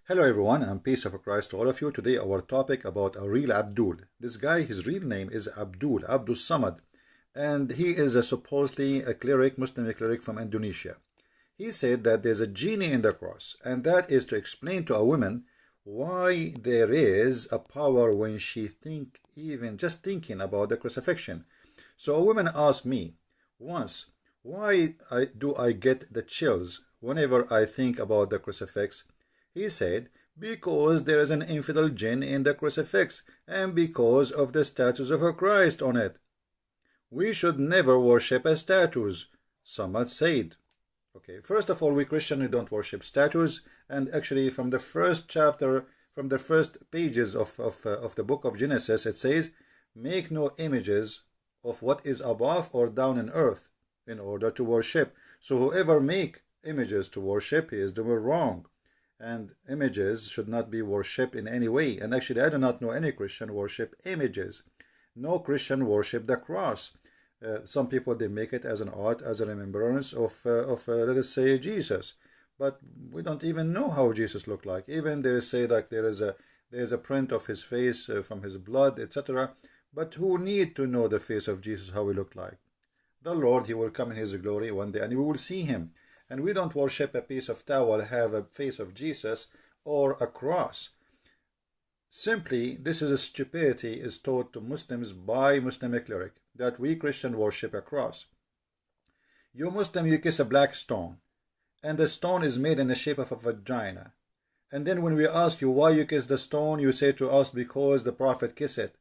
Hello everyone, and peace of Christ to all of you. Today our topic about a real Abdul. This guy, his real name is Abdul Somad, and he is supposedly a cleric, Muslim cleric from Indonesia. He said that there's a genie in the cross, and that is to explain to a woman why there is a power when she even just thinking about the crucifixion. So a woman asked me once, do I get the chills whenever I think about the crucifix? He said, because there is an infidel jinn in the crucifix, and because of the statues of Christ on it. We should never worship statues, Somad said. Okay, first of all, we Christians don't worship statues, and actually from the first chapter, from the first pages of the book of Genesis, it says, make no images of what is above or down in earth in order to worship. So whoever make images to worship, he is doing wrong. And images should not be worshipped in any way. And actually, I do not know any Christian worship images. No Christian worship the cross. Some people, they make it as an art, as a remembrance of let us say, Jesus. But we don't even know how Jesus looked like. Even they say that there is a print of his face from his blood, etc. But who need to know the face of Jesus, how he looked like? The Lord, he will come in his glory one day, and we will see him. And we don't worship a piece of towel, have a face of Jesus, or a cross. Simply, this is a stupidity is taught to Muslims by Muslim cleric, that we Christian worship a cross. You Muslim, you kiss a black stone, and the stone is made in the shape of a vagina. And then when we ask you why you kiss the stone, you say to us, because the Prophet kissed it.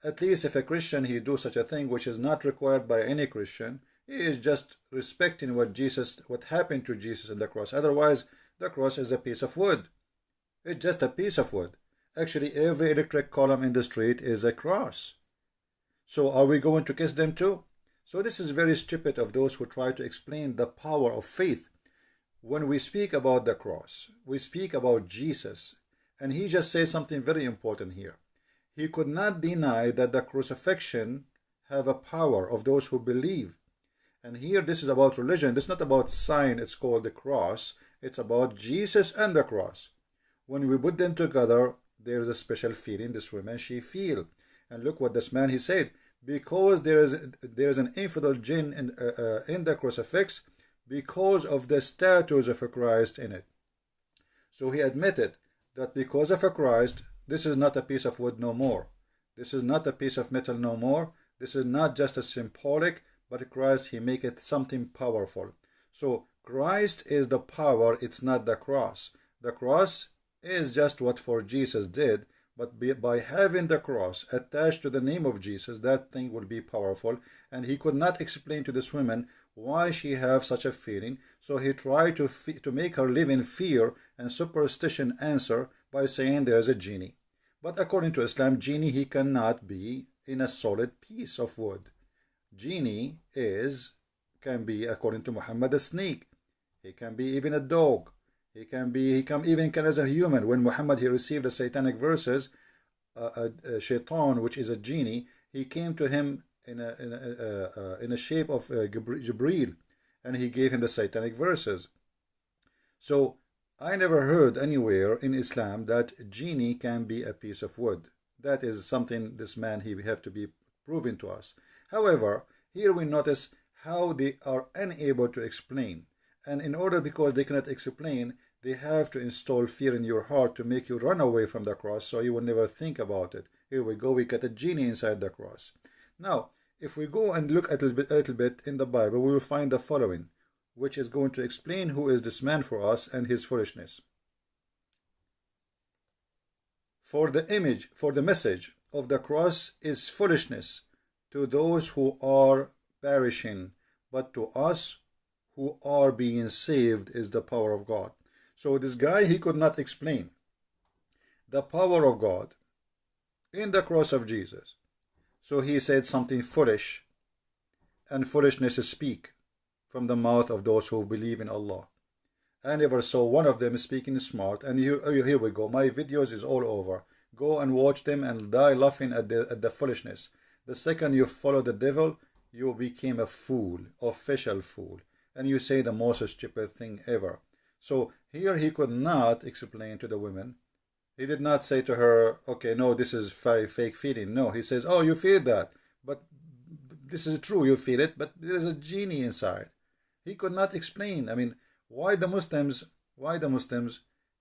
At least if a Christian, he do such a thing, which is not required by any Christian, he is just respecting what happened to Jesus on the cross. Otherwise, the cross is a piece of wood. It's just a piece of wood. Actually, every electric column in the street is a cross. So are we going to kiss them too? So this is very stupid of those who try to explain the power of faith. When we speak about the cross, we speak about Jesus. And he just says something very important here. He could not deny that the crucifixion have a power of those who believe. And here this is about religion. This is not about sign. It's called the cross. It's about Jesus and the cross. When we put them together, there's a special feeling this woman, she feel. And look what this man, he said. Because there is an infidel jinn in the crucifix, because of the statues of a Christ in it. So he admitted that because of a Christ, this is not a piece of wood no more. This is not a piece of metal no more. This is not just a symbolic, but Christ, he make it something powerful. So Christ is the power, it's not the cross. The cross is just what for Jesus did, but by having the cross attached to the name of Jesus, that thing will be powerful. And he could not explain to this woman why she have such a feeling. So he tried to make her live in fear and superstition answer by saying there is a genie. But according to Islam, genie, he cannot be in a solid piece of wood. Genie can be, according to Muhammad, a snake. He can be even a dog. He can even as a human. When Muhammad, he received the satanic verses, a shaitan, which is a genie, he came to him in a shape of Jibreel, and he gave him the satanic verses. So I never heard anywhere in Islam that genie can be a piece of wood. That is something this man, he have to be proven to us. However, here we notice how they are unable to explain. And in order, because they cannot explain, they have to install fear in your heart to make you run away from the cross, so you will never think about it. Here we go, we get a genie inside the cross. Now, if we go and look a little bit in the Bible, we will find the following, which is going to explain who is this man for us and his foolishness. For the message of the cross is foolishness to those who are perishing, but to us who are being saved is the power of God. So this guy, he could not explain the power of God in the cross of Jesus. So he said something foolish, and foolishness speak from the mouth of those who believe in Allah. I never saw one of them speaking smart, and here we go. My videos is all over. Go and watch them and die laughing at the foolishness. The second you follow the devil, you became a fool, official fool, and you say the most stupid thing ever. So Here he could not explain to the women. He did not say to her, okay, no, this is fake feeling. No, he says, oh, you feel that, but this is true, you feel it, but there is a genie inside. He could not explain. I mean, why the Muslims,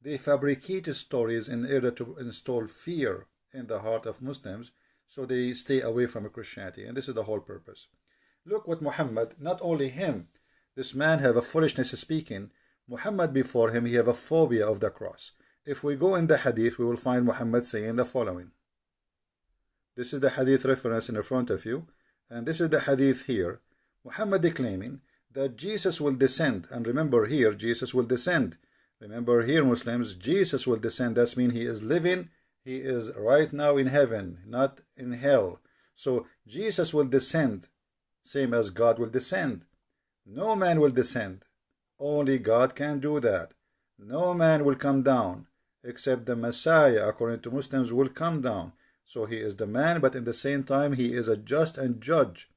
they fabricate stories in order to install fear in the heart of Muslims, so they stay away from Christianity. And this is the whole purpose. Look what Muhammad, not only him, this man have a foolishness speaking. Muhammad before him, he have a phobia of the cross. If we go in the hadith, we will find Muhammad saying the following. This is the hadith reference in front of you, and this is the hadith here. Muhammad declaiming that Jesus will descend, and remember here, Jesus will descend. Remember here, Muslims, Jesus will descend. That means he is living, he is right now in heaven, not in hell. So Jesus will descend, same as God will descend. No man will descend. Only God can do that. No man will come down, except the Messiah, according to Muslims, will come down. So he is the man, but in the same time he is a just and judge,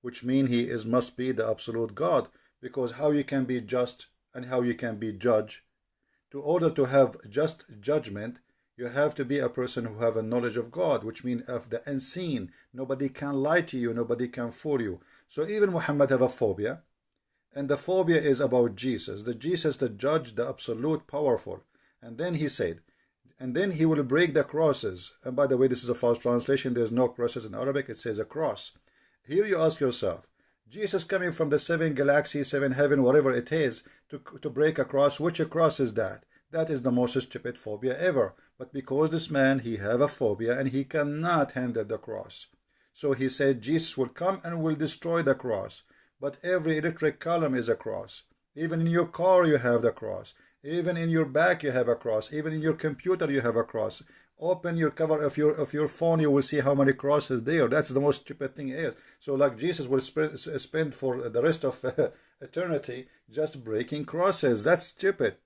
which means he must be the absolute God. Because how you can be just and how you can be judge? To order to have just judgment, you have to be a person who have a knowledge of God, which means of the unseen. Nobody can lie to you, nobody can fool you. So even Muhammad have a phobia, and the phobia is about Jesus, the judge, the absolute powerful. And then he said, and then he will break the crosses. And by the way, this is a false translation. There's no crosses in Arabic. It says a cross. Here you ask yourself, Jesus coming from the 7 galaxies, 7 heaven, whatever it is, to break a cross. Which cross is that? That is the most stupid phobia ever. But because this man, he have a phobia and he cannot handle the cross. So he said Jesus will come and will destroy the cross. But every electric column is a cross. Even in your car you have the cross. Even in your back you have a cross. Even in your computer you have a cross. Open your cover of your phone, you will see how many crosses there. That's the most stupid thing is. So like Jesus will spend for the rest of eternity just breaking crosses. That's stupid.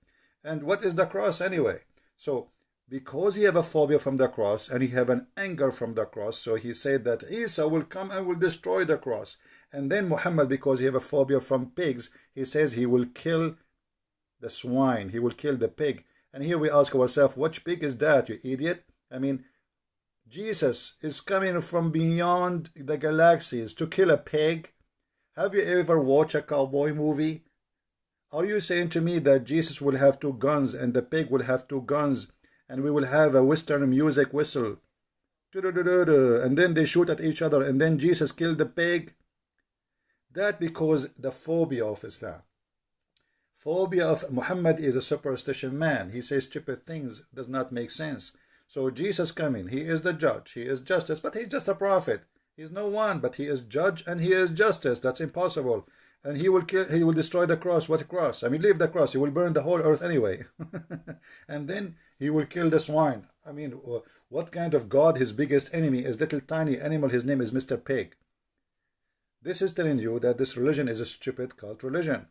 And what is the cross anyway? So because he have a phobia from the cross and he have an anger from the cross, so he said that Isa will come and will destroy the cross. And then Muhammad, because he have a phobia from pigs, he says he will kill the swine, he will kill the pig. And here we ask ourselves, which pig is that, you idiot? I mean, Jesus is coming from beyond the galaxies to kill a pig. Have you ever watched a cowboy movie? Are you saying to me that Jesus will have 2 guns and the pig will have 2 guns and we will have a Western music whistle? And then they shoot at each other and then Jesus killed the pig? That because the phobia of Islam. Phobia of Muhammad is a superstition man. He says stupid things, does not make sense. So Jesus coming, he is the judge, he is justice, but he's just a prophet. He's no one, but he is judge and he is justice. That's impossible. And he will kill, he will destroy the cross. What cross? I mean, leave the cross. He will burn the whole earth anyway. And then he will kill the swine. I mean, what kind of God? His biggest enemy is little tiny animal. His name is Mr. Pig. This is telling you that this religion is a stupid cult religion.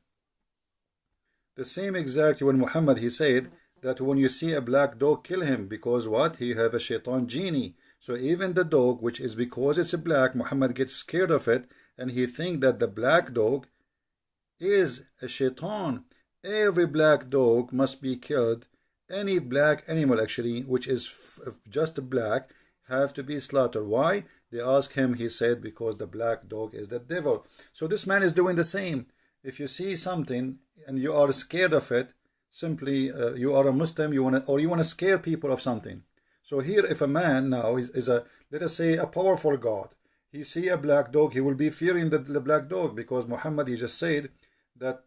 The same exact when Muhammad, he said that when you see a black dog, kill him, because what? He have a shaitan genie. So even the dog, which is because it's a black, Muhammad gets scared of it, and he think that the black dog is a shaitan. Every black dog must be killed. Any black animal actually, which is just black, have to be slaughtered. Why? They ask him, he said, because the black dog is the devil. So this man is doing the same. If you see something and you are scared of it, simply you are a Muslim, you want to scare people of something. So here, if a man now is a, let us say, a powerful God, he see a black dog, he will be fearing the black dog, because Muhammad, he just said that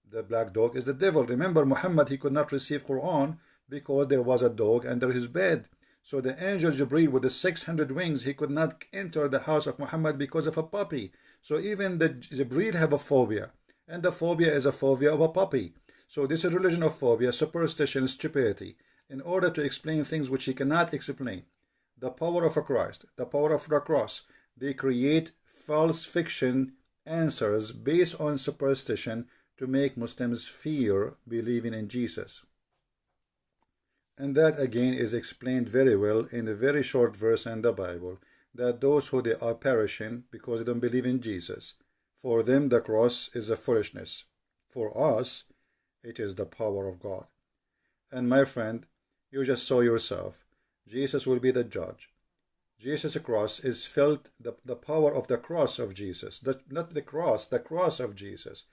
the black dog is the devil. Remember, Muhammad, he could not receive Quran because there was a dog under his bed. So the angel Jibreel with the 600 wings, he could not enter the house of Muhammad because of a puppy. So even the Jibreel have a phobia. And the phobia is a phobia of a puppy. So this is religion of phobia, superstition, stupidity, in order to explain things which he cannot explain. The power of a Christ, the power of the cross, they create false fiction answers based on superstition to make Muslims fear believing in Jesus. And that again is explained very well in a very short verse in the Bible, that those who they are perishing because they don't believe in Jesus, for them the cross is a foolishness. For us, it is the power of God. And my friend, you just saw yourself. Jesus will be the judge. Jesus' cross is filled, the power of the cross of Jesus. Not the cross of Jesus.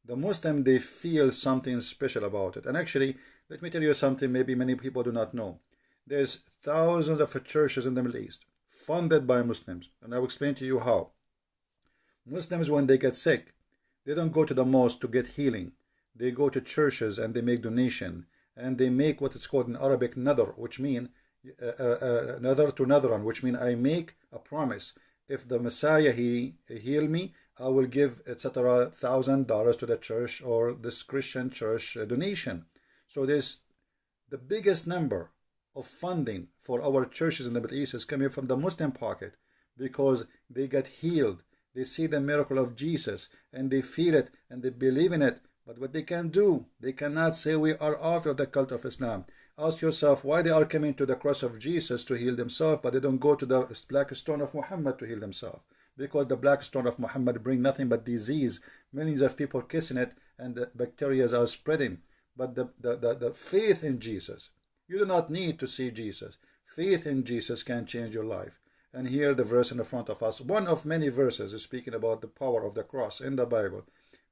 The Muslim, they feel something special about it. And actually, let me tell you something maybe many people do not know. There's thousands of churches in the Middle East funded by Muslims. And I will explain to you how. Muslims, when they get sick, they don't go to the mosque to get healing. They go to churches and they make donation. And they make what is called in Arabic nadr, which mean nadr to nadran, which mean I make a promise. If the Messiah he heal me, I will give etc. $1,000 to the church or this Christian church donation. So there's the biggest number of funding for our churches in the Middle East is coming from the Muslim pocket because they get healed. They see the miracle of Jesus and they feel it and they believe in it. But what they can do, they cannot say we are out of the cult of Islam. Ask yourself why they are coming to the cross of Jesus to heal themselves, but they don't go to the black stone of Muhammad to heal themselves. Because the black stone of Muhammad bring nothing but disease. Millions of people kissing it and the bacteria are spreading. But the faith in Jesus, you do not need to see Jesus. Faith in Jesus can change your life. And here the verse in the front of us, one of many verses is speaking about the power of the cross in the Bible.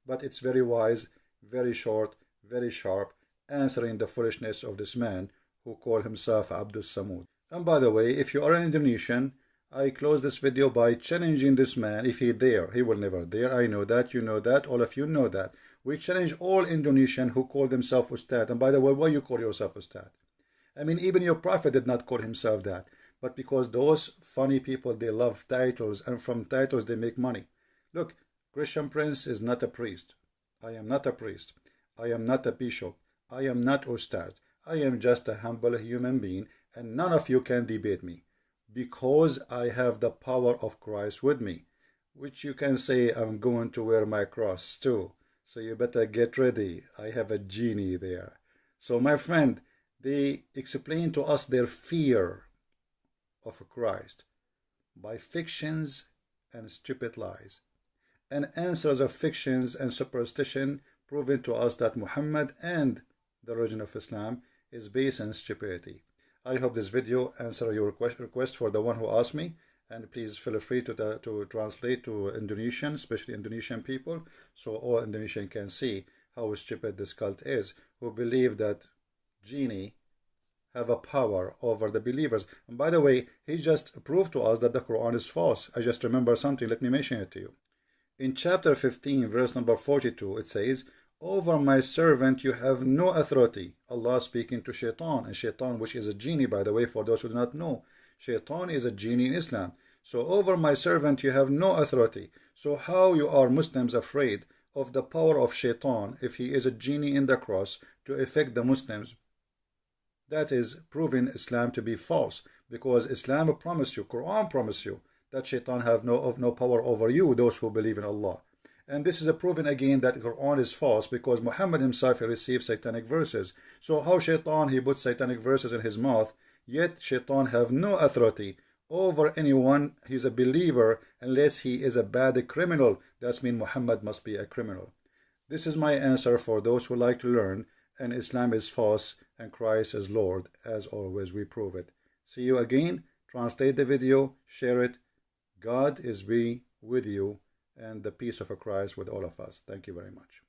But it's very wise, very short, very sharp, answering the foolishness of this man who called himself Abdul Samud. And by the way, if you are an Indonesian, I close this video by challenging this man. If he dare, he will never dare. I know that, you know that, all of you know that. We challenge all Indonesian who call themselves Ustad. And by the way, why you call yourself Ustad? I mean, even your prophet did not call himself that. But because those funny people, they love titles, and from titles they make money. Look, Christian Prince is not a priest. I am not a priest. I am not a bishop. I am not Ustad. I am just a humble human being, and none of you can debate me. Because I have the power of Christ with me. Which you can say I'm going to wear my cross too. So you better get ready. I have a genie there. So my friend, they explain to us their fear of Christ by fictions and stupid lies. And answers of fictions and superstition proving to us that Muhammad and the religion of Islam is based on stupidity. I hope this video answer your request for the one who asked me, and please feel free to translate to Indonesian, especially Indonesian people, so all Indonesian can see how stupid this cult is, who believe that genie have a power over the believers. And by the way, he just proved to us that the Quran is false. I just remember something, let me mention it to you. In chapter 15, verse number 42, it says, over my servant you have no authority. Allah speaking to Shaitan, and Shaitan, which is a genie, by the way, for those who do not know. Shaitan is a genie in Islam. So over my servant you have no authority. So how you are Muslims afraid of the power of Shaitan if he is a genie in the cross to affect the Muslims? That is proving Islam to be false, because Islam promised you, Quran promised you, that Shaitan have no power over you, those who believe in Allah. And this is a proven again that Quran is false, because Muhammad himself received satanic verses. So how Shaitan, he put satanic verses in his mouth, yet Shaitan have no authority over anyone. He's a believer unless he is a bad criminal. That means Muhammad must be a criminal. This is my answer for those who like to learn, and Islam is false and Christ is Lord. As always, we prove it. See you again. Translate the video, share it. God is be with you, and the peace of Christ with all of us. Thank you very much.